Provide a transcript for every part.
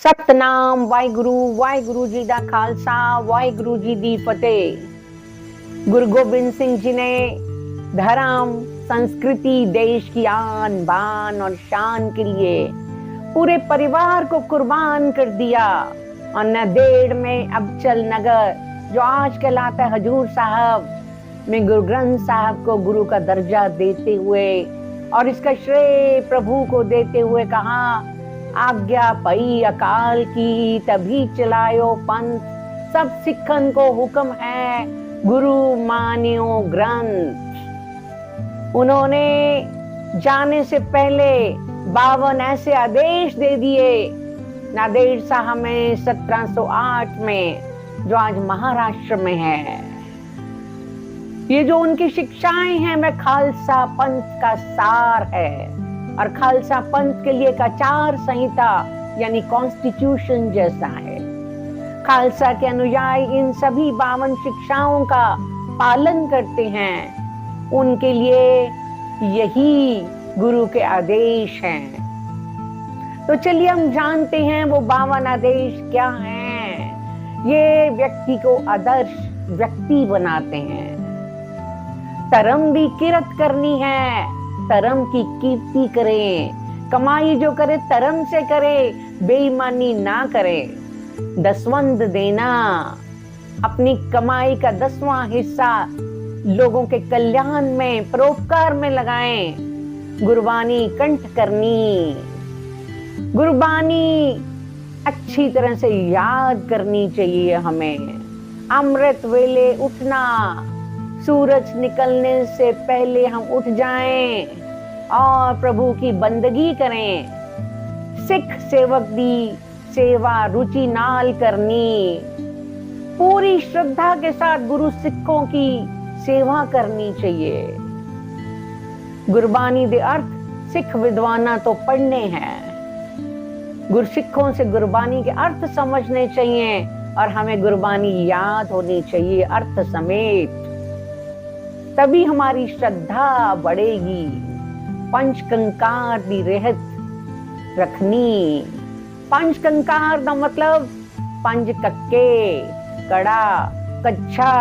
ਸਤਨਾਮ ਵਾਹਿਗੁਰੂ ਵਾਹਿਗੁਰੂ ਜੀ ਦਾ ਖਾਲਸਾ ਵਾਹਿਗੁਰੂ ਜੀ ਦੀ फतेह। गुरु गोविंद सिंह जी ने धर्म संस्कृति देश की आन बान और शान के लिए पूरे परिवार को कुर्बान कर दिया और नांदेड़ में अबचल नगर जो आज कहलाता है हजूर साहब में गुरु ग्रंथ साहब को गुरु का दर्जा देते हुए और इसका श्रेय प्रभु को देते हुए कहा, आज्ञा पई अकाल की तभी चलायो पंथ, सब सिखन को हुक्म है गुरु मानियो ग्रंथ। उन्होंने जाने से पहले 52 ऐसे आदेश दे दिए नांदेड़ साहब में 1708 में जो आज महाराष्ट्र में है। ये जो उनकी शिक्षाएं हैं वह खालसा पंथ का सार है और खालसा पंथ के लिए एक आचार संहिता यानी कॉन्स्टिट्यूशन जैसा है। खालसा के अनुयायी इन सभी 52 शिक्षाओं का पालन करते हैं, उनके लिए यही गुरु के आदेश हैं। तो चलिए हम जानते हैं वो 52 आदेश क्या हैं। ये व्यक्ति को आदर्श व्यक्ति बनाते हैं। धर्म की किरत करनी है, धर्म की कीर्ति करें, कमाई जो करे धर्म से करे, बेईमानी ना करे। दसवंध देना, अपनी कमाई का 10वां हिस्सा लोगों के कल्याण में परोपकार में लगाएं। गुरबानी कंठ करनी, गुरबानी अच्छी तरह से याद करनी चाहिए हमें। अमृत वेले उठना, सूरज निकलने से पहले हम उठ जाएं और प्रभु की बंदगी करें। सिख सेवक दी सेवा रुचि नाल करनी, पूरी श्रद्धा के साथ गुरु सिखों की सेवा करनी चाहिए। गुरबानी दे अर्थ सिख विद्वाना तो पढ़ने हैं, गुरसिखों से गुरबानी के अर्थ समझने चाहिए और हमें गुरबानी याद होनी चाहिए अर्थ समेत, तभी हमारी श्रद्धा बढ़ेगी। पंचकंकार दी रहत रखनी, पंचकंकार का मतलब पंच कक्के, कड़ा, कच्छा,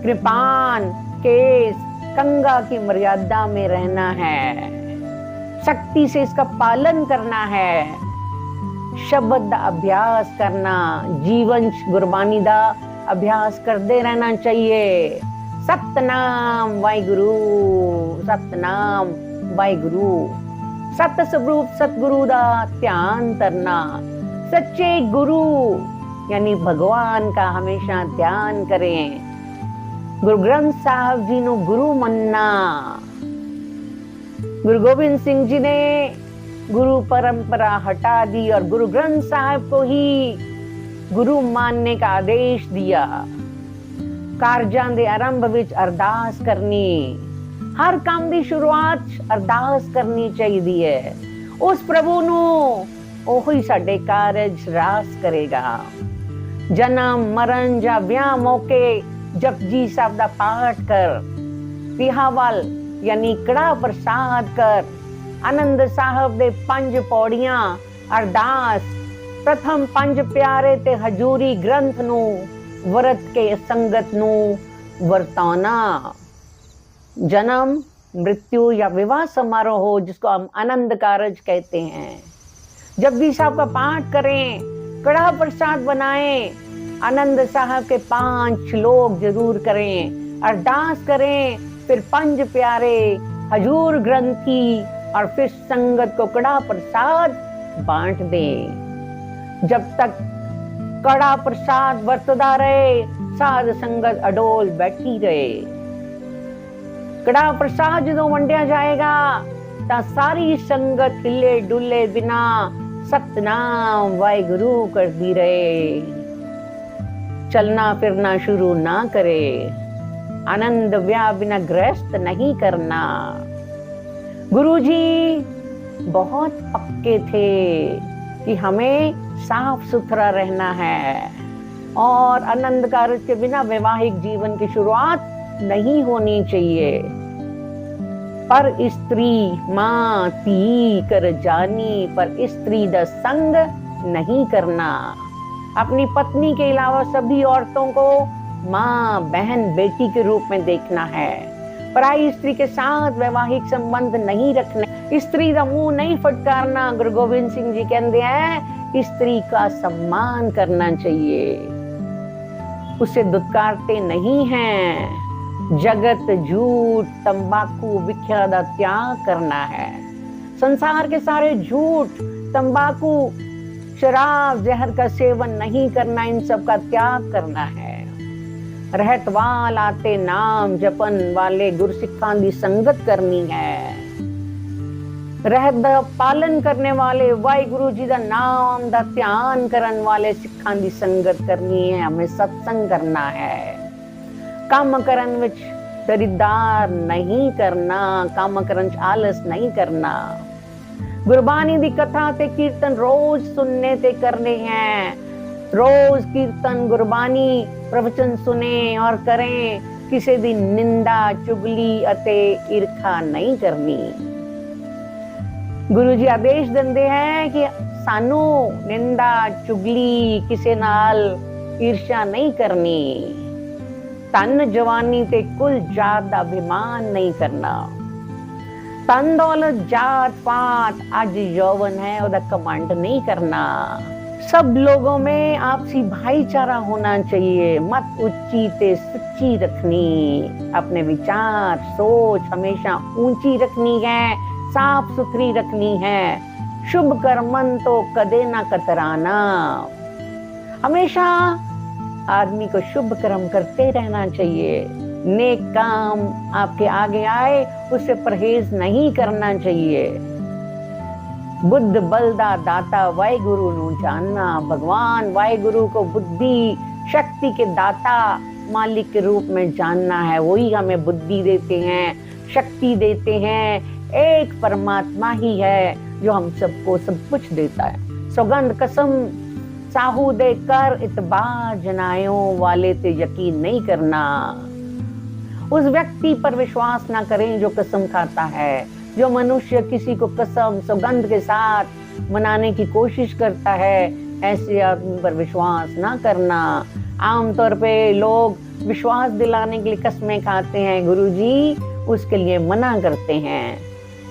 कृपान, केस, कंगा की मर्यादा में रहना है। सख्ती से इसका पालन करना है। शब्द दा अभ्यास करना, जीवन गुरबानी दा अभ्यास करते रहना चाहिए। सतनाम वाहिगुरु, सतनाम वाहिगुरु। सत स्वरूप सतगुरु दा ध्यान करना, सच्चे गुरु यानी भगवान का हमेशा ध्यान करें। गुरु ग्रंथ साहब जी नो गुरु मनना। गुरु गोविंद सिंह जी ने गुरु परंपरा हटा दी और गुरु ग्रंथ साहब को ही गुरु मानने का आदेश दिया। कारजां दे आरंभ विच अरदास करनी, हर काम दी शुरुआत अरदास करनी चाहिए है। उस प्रभु नु ओही साडे कारज रास करेगा। जन्म मरण जा ब्याह मौके जपजी साहब दा पाठ कर, तिहावल यानी कड़ा प्रसाद कर, आनंद साहब दे 5 पौड़ियां अरदास, प्रथम 5 प्यारे ते हजूरी ग्रंथ नु व्रत के संगत नु वर्ताना। जन्म मृत्यु या विवाह समारोह हो जिसको हम आनंद कारज कहते हैं, जपजी साहब का पाठ करें, कड़ा प्रसाद बनाएं, आनंद साहब के 5 श्लोक जरूर करें, अरदास करें, फिर 5 प्यारे हजूर ग्रंथी और फिर संगत को कड़ा प्रसाद बांट दें। जब तक कड़ा प्रसाद बरतदा रहे, साध संगत अडोल बैठी रहे। कड़ा प्रसाद जो वंडिया जाएगा ता सारी संगत हिले डुले बिना सतनाम वाहिगुरु कर दी रहे। चलना फिरना शुरू ना करे, आनंद व्याह बिना गृहस्थ नहीं करना। गुरुजी बहुत पक्के थे कि हमें साफ सुथरा रहना है और आनंद कारज के बिना वैवाहिक जीवन की शुरुआत नहीं होनी चाहिए। पर स्त्री मां ती कर जानी, पर स्त्री दा संग नहीं करना। अपनी पत्नी के अलावा सभी औरतों को माँ, बहन, बेटी के रूप में देखना है। पराई स्त्री के साथ वैवाहिक संबंध नहीं रखने, स्त्री का मुंह नहीं फटकारना। गुरु गोविंद सिंह जी कहते हैं स्त्री का सम्मान करना चाहिए, उसे दुत्कारते नहीं हैं। जगत, झूठ, तंबाकू, विख्या का त्याग करना है। संसार के सारे झूठ, तंबाकू, शराब, जहर का सेवन नहीं करना, इन सब का त्याग करना है। रहत वाल आते नाम जपन वाले गुरु सिखां दी संगत करनी है। रहत दा पालन करने वाले वाहिगुरु जी दा नाम दा ध्यान करन वाले सिखां दी संगत करनी है। हमें सत्संग करना है। काम करन विच दरिद्दार नहीं करना, काम करन च आलस नहीं करना। गुरबानी दी कथा ते कीर्तन रोज सुनने ते करने हैं। रोज कीर्तन, गुरबानी, प्रवचन सुने और करें। किसी दी निंदा, चुगली अते ईर्खा नहीं करनी। गुरु जी आदेश दिंदे हैं कि सानू निंदा, चुगली, किसी नाल ईर्ष्या नहीं करनी। तन जवानी ते कुल जात दा अभिमान नहीं करना। तन दौलत, जात पात, आज यौवन है ओदा कमांड नहीं करना। सब लोगों में आपसी भाईचारा होना चाहिए। मत ऊंची ते सच्ची रखनी। अपने विचार, सोच हमेशा ऊंची रखनी है, साफ सुथरी रखनी है। शुभ कर्मन तो कदे ना कतराना। हमेशा आदमी को शुभ कर्म करते रहना चाहिए। नेक काम आपके आगे आए उससे परहेज नहीं करना चाहिए। बुद्ध बलदा दाता वाहिगुरु नु जानना। भगवान वाहिगुरु को बुद्धि शक्ति के दाता, मालिक के रूप में जानना है। वही हमें बुद्धि देते हैं, शक्ति देते हैं। एक परमात्मा ही है जो हम सबको सब कुछ देता है। सौगंध कसम साहू दे कर इतबार जनायों वाले ते यकीन नहीं करना। उस व्यक्ति पर विश्वास ना करें जो कसम खाता है। जो मनुष्य किसी को कसम सौगंध के साथ मनाने की कोशिश करता है, ऐसे आदमी पर विश्वास ना करना। आमतौर पे लोग विश्वास दिलाने के लिए कस्में खाते हैं, गुरुजी उसके लिए मना करते हैं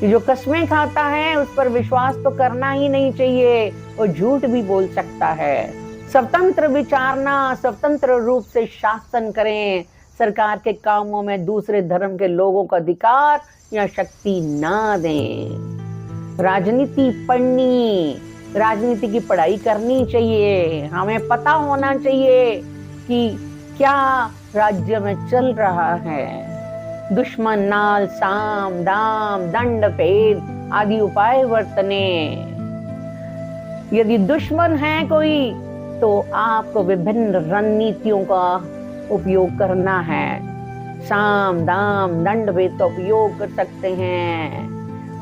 कि जो कस्में खाता है उस पर विश्वास तो करना ही नहीं चाहिए, वो झूठ भी बोल सकता है। स्वतंत्र विचारना, स्वतंत्र रूप से शासन करें। सरकार के कामों में दूसरे धर्म के लोगों का अधिकार या शक्ति ना दें। राजनीति पढ़नी, राजनीति की पढ़ाई करनी चाहिए। हमें पता होना चाहिए कि क्या राज्य में चल रहा है। दुश्मन नाल साम दाम दंड भेद आदि उपाय वर्तने। यदि दुश्मन है कोई तो आपको विभिन्न रणनीतियों का उपयोग करना है। साम दाम दंड भेद का उपयोग कर सकते हैं,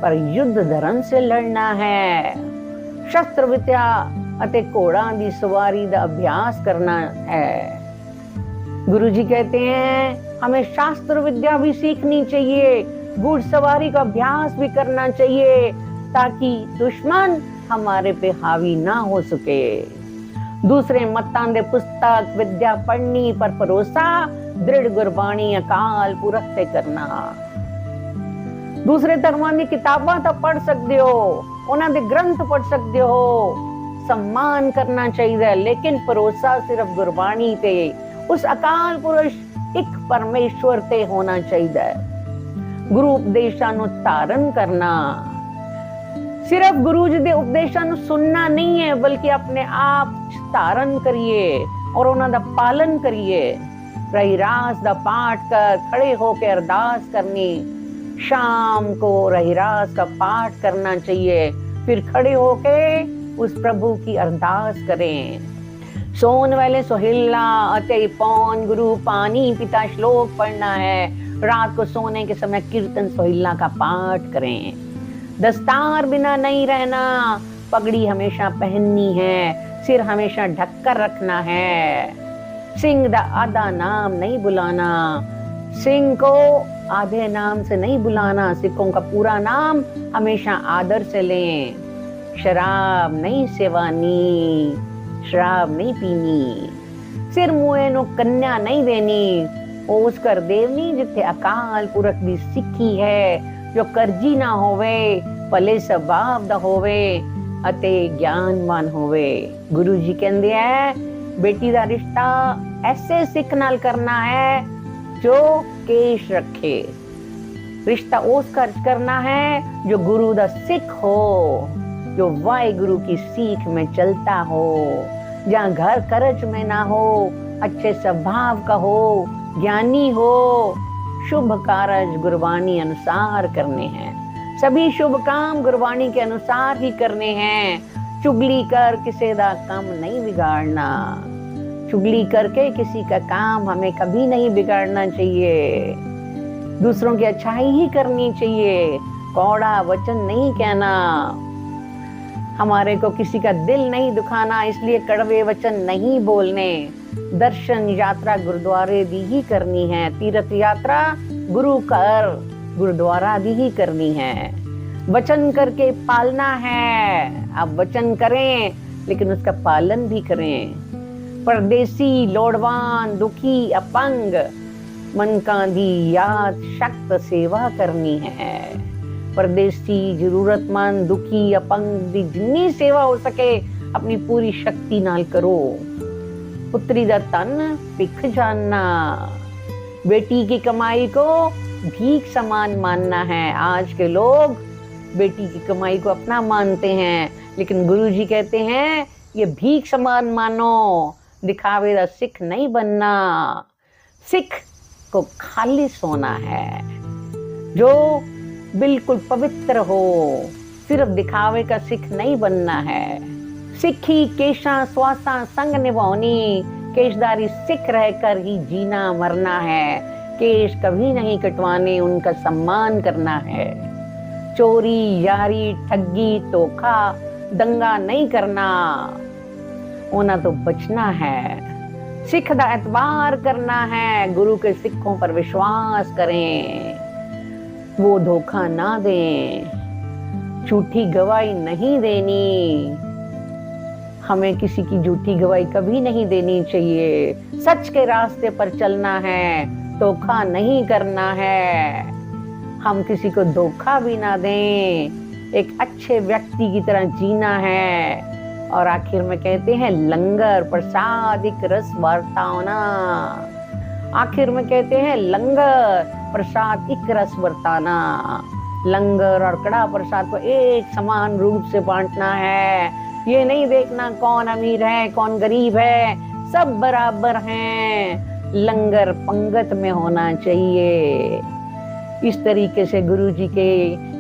पर युद्ध धर्म से लड़ना है। शस्त्र विद्या अते घोड़ा दी सवारी का अभ्यास करना है। गुरुजी कहते हैं हमें शास्त्र विद्या भी सीखनी चाहिए, घुड़सवारी का अभ्यास भी करना चाहिए, ताकि दुश्मन हमारे पे हावी ना हो सके। दूसरे मतां दे पुस्तक विद्या पढ़नी पर भरोसा दृढ़ गुरबाणी अकाल पुरख ते करना। दूसरे धर्मां दी किताबां तो पढ़ सकते हो, उन्हां दे ग्रंथ पढ़ सकते हो, सम्मान करना चाहिए, लेकिन भरोसा सिर्फ गुरबाणी ते, उस अकाल पुरुष एक परमेश्वर ते होना चाहिए। गुरु उपदेशां नूं धारण करना, सिर्फ गुरु जी दे उपदेशां नूं सुनना नहीं है, बल्कि अपने आप धारण करिए और उन्हां दा पालन करिए। रहीरास दा पाठ कर खड़े होकर अरदास करनी। शाम को रहीरास का पाठ करना चाहिए, फिर खड़े होके उस प्रभु की अरदास करें। सोन वाले सोहिला अते पौन गुरु पानी पिता श्लोक पढ़ना है। रात को सोने के समय कीर्तन सोहिला का पाठ करें। दस्तार बिना नहीं रहना, पगड़ी हमेशा पहननी है, सिर हमेशा ढककर रखना है। सिंह दा आधा नाम नहीं बुलाना, सिंह को आधे नाम से नहीं बुलाना, सिखों का पूरा नाम हमेशा आदर से लें। शराब नहीं सेवानी, शराब नहीं पीनी, सिर मुए नो कन्या नहीं देनी, ओस कर देवनी जिथे अकाल पुरख दी सिक्खी है, जो करजी ना होवे, भले स्वभाव दा होवे अते ज्ञानवान होवे। गुरु जी कहंदे है बेटी दा रिश्ता ऐसे सिख नाल करना है जो केश रखे, रिश्ता उस खर्च करना है जो गुरु दा सिख हो, जो वाहिगुरु की सीख में चलता हो, जहाँ घर करज में ना हो, अच्छे स्वभाव का हो, ज्ञानी हो, शुभ कारज गुरबाणी अनुसार करने हैं, सभी शुभ काम गुरबाणी के अनुसार ही करने हैं। चुगली कर किसी का काम नहीं बिगाड़ना, चुगली करके किसी का काम हमें कभी नहीं बिगाड़ना चाहिए, दूसरों की अच्छाई ही करनी चाहिए, कौड़ा वचन नहीं कहना, हमारे को किसी का दिल नहीं दुखाना, इसलिए कड़वे वचन नहीं बोलने, दर्शन यात्रा गुरुद्वारे दी ही करनी है, तीर्थ यात्रा गुरु कर गुरुद्वारा दी ही करनी है, वचन करके पालना है। आप वचन करें लेकिन उसका पालन भी करें। परदेसी लोड़वान दुखी अपंग मन का दी याद शक्त सेवा करनी है। परदेसी जरूरतमंद दुखी अपंग दी जिन्नी सेवा हो सके अपनी पूरी शक्ति नाल करो। पुत्री दा तन पिख जानना, बेटी की कमाई को भीख समान मानना है। आज के लोग बेटी की कमाई को अपना मानते हैं, लेकिन गुरुजी कहते हैं ये भीख समान मानो, दिखावे दा सिख नहीं बनना। सिख को खाली सोना है, जो बिल्कुल पवित्र हो, सिर्फ दिखावे का सिख नहीं बनना है। सिखी केशा स्वासा संग निभानी, केशधारी सिख रहकर ही जीना मरना है। केश कभी नहीं कटवाने, उनका सम्मान करना है। चोरी यारी ठगी धोखा दंगा नहीं करना, होना तो बचना है। सिख दा एतबार करना है, गुरु के सिखों पर विश्वास करें, वो धोखा ना दें, झूठी गवाही नहीं देनी, हमें किसी की झूठी गवाही कभी नहीं देनी चाहिए। सच के रास्ते पर चलना है, धोखा नहीं करना है, हम किसी को धोखा भी ना दें, एक अच्छे व्यक्ति की तरह जीना है। और आखिर में कहते हैं लंगर प्रसाद एक रस बरताना, आखिर में कहते हैं लंगर प्रसाद एक रस बरताना। लंगर और कड़ा प्रसाद को एक समान रूप से बांटना है। ये नहीं देखना कौन अमीर है कौन गरीब है, सब बराबर हैं। लंगर पंगत में होना चाहिए। इस तरीके से गुरु जी के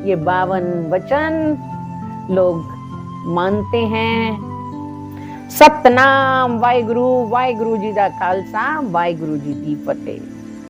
ये 52 वचन लोग मानते हैं। सतनाम वाहिगुरु, वाहिगुरु जी दा खालसा, वाहिगुरु जी दी फतेह।